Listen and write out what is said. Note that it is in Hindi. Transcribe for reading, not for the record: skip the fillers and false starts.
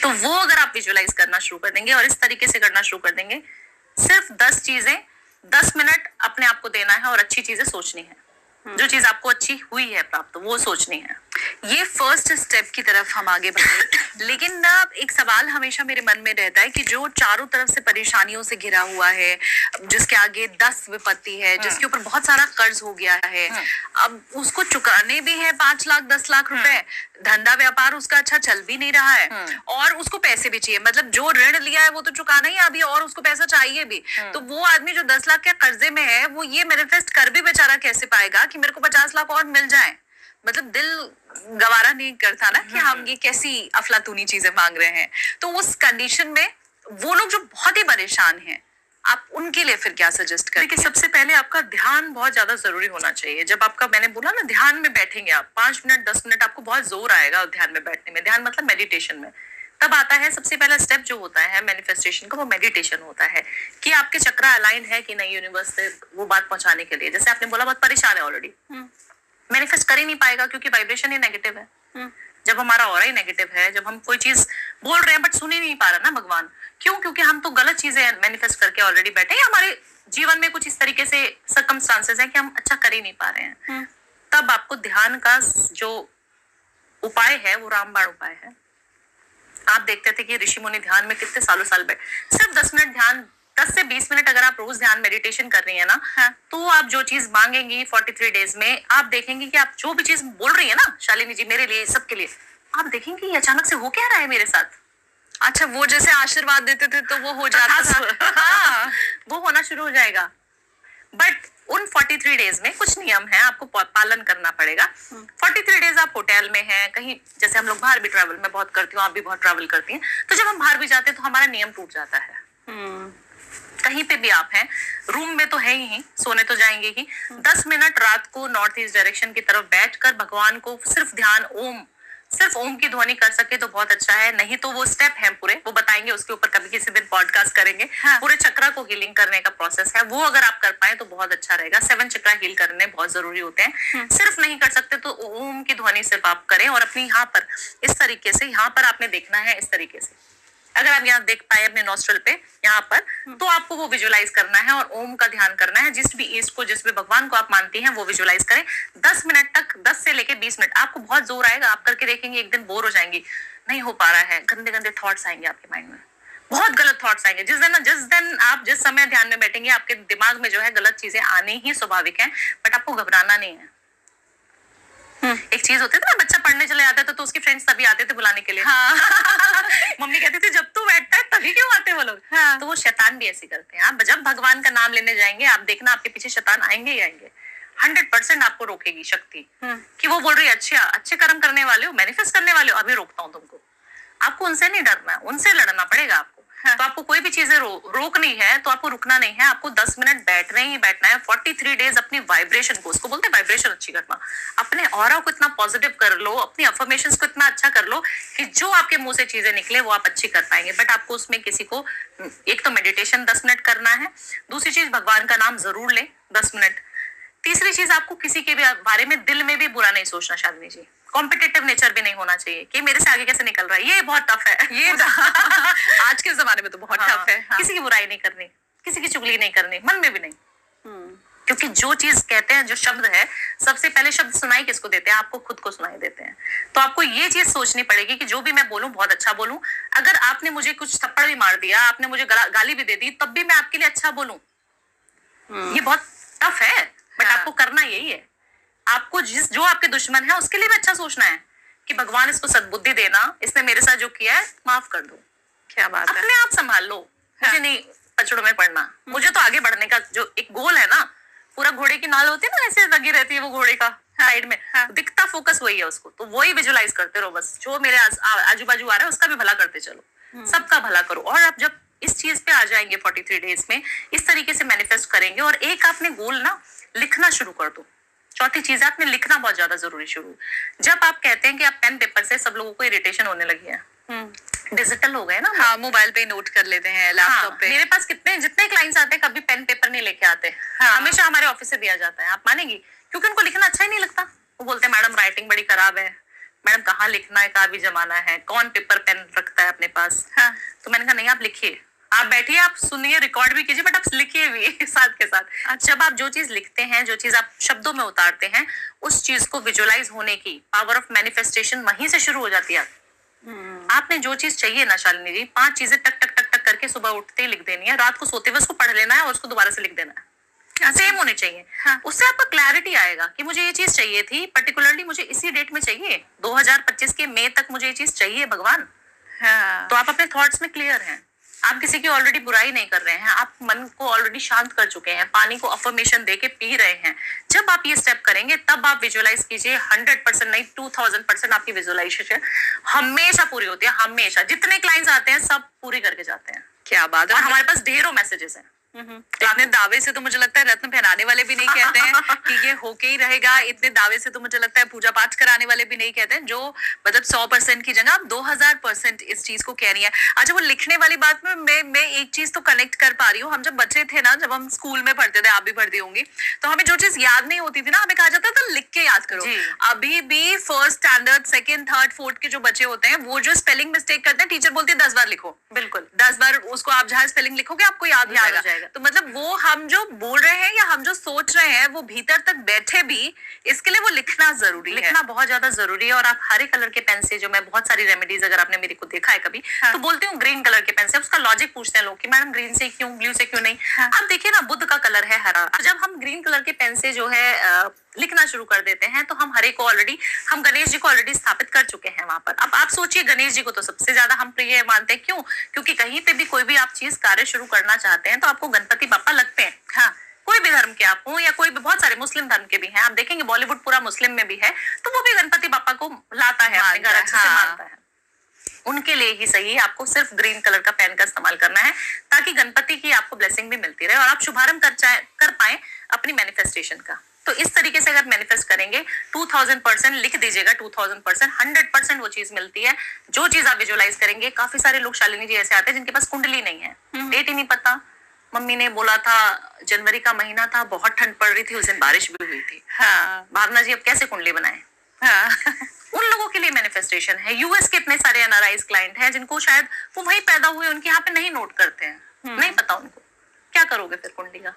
तो वो अगर आप विजुअलाइज करना शुरू कर देंगे और इस तरीके से करना शुरू कर देंगे, सिर्फ 10 चीजें 10 मिनट अपने आप को देना है और अच्छी चीजें सोचनी है। जो चीज आपको अच्छी हुई है प्राप्त, वो सोचनी है। ये फर्स्ट स्टेप की तरफ हम आगे बढ़े। लेकिन ना एक सवाल हमेशा मेरे मन में रहता है कि जो चारों तरफ से परेशानियों से घिरा हुआ है, जिसके आगे 10 विपत्ति है, जिसके ऊपर बहुत सारा कर्ज हो गया है, अब उसको चुकाने भी है 5 लाख 10 लाख रुपए, धंधा व्यापार उसका अच्छा चल भी नहीं रहा है और उसको पैसे भी चाहिए, मतलब जो ऋण लिया है वो तो चुकाना ही अभी और उसको पैसा चाहिए भी। तो वो आदमी जो 10 लाख के कर्जे में है, वो ये मैनिफेस्ट कर भी बेचारा कैसे पाएगा कि मेरे को 50 लाख और मिल जाए। मतलब दिल गवारा नहीं करता ना कि हम ये कैसी अफलातूनी चीजें मांग रहे हैं। तो उस कंडीशन में वो लोग जो बहुत ही परेशान हैं, आप उनके लिए फिर क्या सजेस्ट करें? देखिए, सबसे पहले आपका ध्यान बहुत ज्यादा जरूरी होना चाहिए। जब आपका, मैंने बोला ना, ध्यान में बैठेंगे आप 5 मिनट 10 मिनट, आपको बहुत जोर आएगा ध्यान में बैठने में। ध्यान मतलब मेडिटेशन में तब आता है। सबसे पहला स्टेप जो होता है मैनिफेस्टेशन का, वो मेडिटेशन होता है कि आपके चक्रा अलाइन है कि नहीं यूनिवर्स से वो बात पहुंचाने के लिए। जैसे आपने बोला बहुत परेशान है ऑलरेडी, मैनिफेस्ट कर ही नहीं पाएगा क्योंकि वाइब्रेशन ही नेगेटिव है। जब हमारा ऑरा ही नेगेटिव है, जब हम कोई चीज बोल रहे हैं बट सुन ही नहीं पा रहा ना भगवान, क्यों? क्योंकि हम तो गलत चीजें मैनिफेस्ट करके ऑलरेडी बैठे हैं। हमारे जीवन में कुछ इस तरीके से सर्कमस्टांसेस हैं कि हम अच्छा कर ही नहीं पा रहे हैं। तब आपको ध्यान का जो उपाय है वो रामबाण उपाय है। आप देखते थे कि ऋषि मुनि ध्यान में कितने सालों साल बैठ, सिर्फ 10 मिनट ध्यान, 10 से 20 मिनट अगर आप रोज ध्यान मेडिटेशन कर रही है ना, तो आप जो चीज मांगेंगी 43 डेज में, आप देखेंगे कि आप जो भी चीज बोल रही है ना शालिनी जी, मेरे लिए, सबके लिए, आप देखेंगे ये अचानक से हो क्या रहा है मेरे साथ। अच्छा, वो जैसे आशीर्वाद देते थे तो वो हो जाता था। हाँ, वो होना शुरू हो जाएगा। बट उन 43 डेज में कुछ नियम है, आपको पालन करना पड़ेगा। 43 डेज आप होटल में हैं, कहीं, जैसे हम लोग बाहर भी ट्रैवल, मैं बहुत करती हूँ, आप भी बहुत ट्रैवल करती हैं, तो जब हम बाहर भी जाते हैं तो हमारा नियम टूट जाता है। कहीं पे भी आप हैं, रूम में तो है ही, सोने तो जाएंगे ही। 10 मिनट रात को नॉर्थ ईस्ट डायरेक्शन की तरफ बैठकर भगवान को सिर्फ ध्यान, ओम, सिर्फ ओम की ध्वनि कर सके तो बहुत अच्छा है। नहीं तो वो स्टेप है पूरे, वो बताएंगे, उसके ऊपर कभी किसी दिन पॉडकास्ट करेंगे। पूरे चक्रा को हीलिंग करने का प्रोसेस है, वो अगर आप कर पाए तो बहुत अच्छा रहेगा। 7 चक्रा हील करने बहुत जरूरी होते हैं। सिर्फ नहीं कर सकते तो ओम की ध्वनि सिर्फ आप करें और अपनी यहाँ पर इस तरीके से, यहाँ पर आपने देखना है इस तरीके से, अगर आप यहाँ देख पाए अपने नॉस्ट्रल पे यहाँ पर, तो आपको वो विजुअलाइज करना है और ओम का ध्यान करना है। जिस भी ईस्ट को, जिस भी भगवान को आप मानती हैं, वो विजुअलाइज करें 10 मिनट तक। 10 से लेके 20 मिनट आपको बहुत जोर आएगा, आप करके देखेंगे एक दिन बोर हो जाएंगी, नहीं हो पा रहा है, गंदे गंदे थॉट्स आएंगे आपके माइंड में, बहुत गलत थॉट्स आएंगे। जिस दिन आप जिस समय ध्यान में बैठेंगे, आपके दिमाग में जो है गलत चीजें आनी ही स्वाभाविक है, बट आपको घबराना नहीं है। एक चीज होती थी ना, बच्चा पढ़ने चले जाता था तो उसके फ्रेंड्स तभी आते थे बुलाने के लिए। मम्मी कहती थी जब तू बैठता है तभी क्यों आते वो लोग। तो वो शैतान भी ऐसे करते हैं। आप जब भगवान का नाम लेने जाएंगे, आप देखना आपके पीछे शैतान आएंगे ही आएंगे। 100% आपको रोकेगी शक्ति कि वो बोल रही है अच्छा, अच्छे कर्म करने वाले हो, मैनिफेस्ट करने वाले हो, अभी रोकता हूँ तुमको। आपको उनसे नहीं डरना, उनसे लड़ना पड़ेगा आपको। तो आपको कोई भी चीजें रोकनी है तो आपको रुकना नहीं है, आपको 10 मिनट बैठना ही बैठना है। 43 डेज अपनी वाइब्रेशन को, उसको बोलते हैं वाइब्रेशन अच्छी करना, अपने ऑरा को इतना पॉजिटिव कर लो, अपनी अफर्मेशंस को इतना अच्छा कर लो कि जो आपके मुंह से चीजें निकले वो आप अच्छी कर पाएंगे। बट आपको उसमें किसी को, एक तो मेडिटेशन 10 मिनट करना है, दूसरी चीज भगवान का नाम जरूर ले 10 मिनट, तीसरी चीज आपको किसी के भी बारे में दिल में भी बुरा नहीं सोचना शालिनी जी। कॉम्पिटिटिव नेचर भी नहीं होना चाहिए कि मेरे से आगे कैसे निकल रहा है, ये बहुत टफ है। ये आज के जमाने में तो बहुत टफ है। किसी की बुराई नहीं करनी, किसी की चुगली नहीं करनी, मन में भी नहीं। क्योंकि जो चीज कहते हैं, जो शब्द है, सबसे पहले शब्द सुनाई किसको देते हैं? आपको खुद को सुनाई देते हैं। तो आपको ये चीज सोचनी पड़ेगी कि जो भी मैं बोलूं बहुत अच्छा बोलूं। अगर आपने मुझे कुछ थप्पड़ भी मार दिया, आपने मुझे गाली भी दे दी, तब भी मैं आपके लिए अच्छा बोलूं। ये बहुत टफ है, बट आपको करना यही है। आपको जो आपके दुश्मन है उसके लिए भी अच्छा सोचना है कि भगवान इसको सद्बुद्धि देना, इसने मेरे साथ जो किया है माफ कर दो। क्या बात है। अपने आप संभाल लो, मुझे नहीं पचड़ों में पड़ना, मुझे तो आगे बढ़ने का जो एक गोल है ना, पूरा घोड़े की नाल होती है ना, ऐसे लगी रहती है वो घोड़े का साइड में, दिखता फोकस वही है उसको, तो वही विजुअलाइज करते रहो बस। जो मेरे आजू बाजू आ रहा है उसका भी भला करते चलो, सबका भला करो। और आप जब इस चीज पे आ जाएंगे 43 डेज में, इस तरीके से मैनिफेस्ट करेंगे और एक आपने गोल ना लिखना शुरू कर दो। चौथी चीज है, आपने लिखना बहुत ज्यादा जरूरी शुरू। जब आप कहते हैं कि आप पेन पेपर से, सब लोगों को इरिटेशन होने लगी है, डिजिटल हो गए ना। हाँ, मोबाइल पे नोट कर लेते हैं, लैपटॉप पे। मेरे पास जितने क्लाइंट्स आते हैं कभी पेन पेपर नहीं लेके आते। हमेशा हमारे ऑफिस से दिया जाता है, आप मानेंगी, क्योंकि उनको लिखना अच्छा ही नहीं लगता। वो बोलते हैं मैडम राइटिंग बड़ी खराब है, मैडम कहाँ लिखना है, कहाँ भी जमाना है, कौन पेपर पेन रखता है अपने पास। हाँ। तो मैंने कहा नहीं, आप लिखिए, आप बैठिए, आप सुनिए, रिकॉर्ड भी कीजिए, बट आप लिखिए भी साथ के साथ। जब आप जो चीज लिखते हैं, जो चीज आप शब्दों में उतारते हैं, उस चीज को विजुअलाइज होने की पावर ऑफ मैनिफेस्टेशन वहीं से शुरू हो जाती है। आपने जो चीज चाहिए ना शालिनी जी, 5 चीजें टक टक टक टक करके सुबह उठते ही लिख देनी है, रात को सोते हुए उसको पढ़ लेना है और उसको दोबारा से लिख देना है। सेम होने चाहिए। हाँ। उससे आपका क्लैरिटी आएगा कि मुझे ये चीज चाहिए थी, पर्टिकुलरली मुझे इसी डेट में चाहिए, 2025 के मई तक मुझे ये चीज चाहिए भगवान। हाँ। तो आप अपने थॉट्स में क्लियर हैं, आप किसी की ऑलरेडी बुराई नहीं कर रहे हैं, आप मन को ऑलरेडी शांत कर चुके हैं, पानी को अफर्मेशन देके पी रहे हैं। जब आप ये स्टेप करेंगे तब आप विजुअलाइज कीजिए, 100% नहीं 2000% आपकी विजुअलाइजेशन हमेशा पूरी होती है। हमेशा जितने क्लाइंट्स आते हैं सब पूरी करके जाते हैं। क्या बात है। और हमारे पास ढेरों मैसेजेस हैं। इतने दावे से तो मुझे लगता है रत्न पहनाने वाले भी नहीं कहते हैं कि ये होके ही रहेगा। इतने दावे से तो मुझे लगता है पूजा पाठ कराने वाले भी नहीं कहते हैं, जो मतलब 100% की जगह आप 2000% इस चीज को कह रही है। अच्छा, वो लिखने वाली बात में मैं एक चीज तो कनेक्ट कर पा रही हूँ। हम जब बच्चे थे ना, जब हम स्कूल में पढ़ते थे, आप भी पढ़ती होंगी, तो हमें जो चीज याद नहीं होती थी ना, हमें कहा जाता था लिख के याद करो। अभी भी first standard, second, third, fourth के जो बच्चे होते हैं, वो जो स्पेलिंग मिस्टेक करते हैं, टीचर बोलती है 10 बार लिखो। बिल्कुल 10 बार उसको आप जहाँ स्पेलिंग लिखोगे आपको याद हो जाएगा। तो मतलब वो हम जो बोल रहे हैं या हम जो सोच रहे हैं, वो भीतर तक बैठे भी, इसके लिए वो लिखना जरूरी है। लिखना बहुत ज्यादा जरूरी है। और आप हरे कलर के पेन से, जो मैं बहुत सारी रेमेडीज, अगर आपने मेरे को देखा है कभी, हाँ। तो बोलती हूँ ग्रीन कलर के पेन से। उसका लॉजिक पूछते हैं लोग कि मैडम ग्रीन से क्यों, ब्लू से क्यों नहीं। हाँ। आप देखिए ना, बुध का कलर है हरा। जब हम ग्रीन कलर के पेन से जो है लिखना शुरू कर देते हैं, तो हम हरे को ऑलरेडी, हम गणेश जी को ऑलरेडी स्थापित कर चुके हैं वहां पर। अब आप सोचिए, गणेश जी को तो सबसे ज्यादा हम प्रिय मानते हैं। क्यों? क्योंकि कहीं पे भी कोई भी आप चीज कार्य शुरू करना चाहते हैं तो आपको गणपति बापा लगते हैं। हाँ। कोई भी धर्म के आप हो, या कोई भी, बहुत सारे मुस्लिम धर्म के भी हैं, आप देखेंगे बॉलीवुड पूरा मुस्लिम में भी है, तो वो भी गणपति बापा को लाता है अपने घर, अच्छे से हाँ। मानता है। उनके लिए ही सही, आपको सिर्फ ग्रीन कलर का पेन का इस्तेमाल करना है, ताकि गणपति की आपको ब्लेसिंग भी मिलती रहे और आप शुभारंभ कर पाए अपनी मैनिफेस्टेशन का। तो इस तरीके से अगर मैनिफेस्ट करेंगे, 2000% लिख दीजिएगा, 2000%, 100% वो चीज मिलती है। जो चीज आप विजुअलाइज करेंगे, काफी सारे लोग शालिनी जी ऐसे आते हैं जिनके पास कुंडली नहीं है, डेट ही नहीं पता। मम्मी ने बोला था, जनवरी का महीना था, बहुत ठंड पड़ रही थी, उस दिन बारिश भी हुई थी। हाँ। भावना जी अब कैसे कुंडली बनाए? हाँ। उन लोगों के लिए मैनिफेस्टेशन है। यूएस के इतने सारे एनआरआईज क्लाइंट हैं जिनको शायद वो वहीं पैदा हुए, उनके यहाँ पे नहीं नोट करते हैं, नहीं पता उनको। क्या करोगे फिर कुंडली का?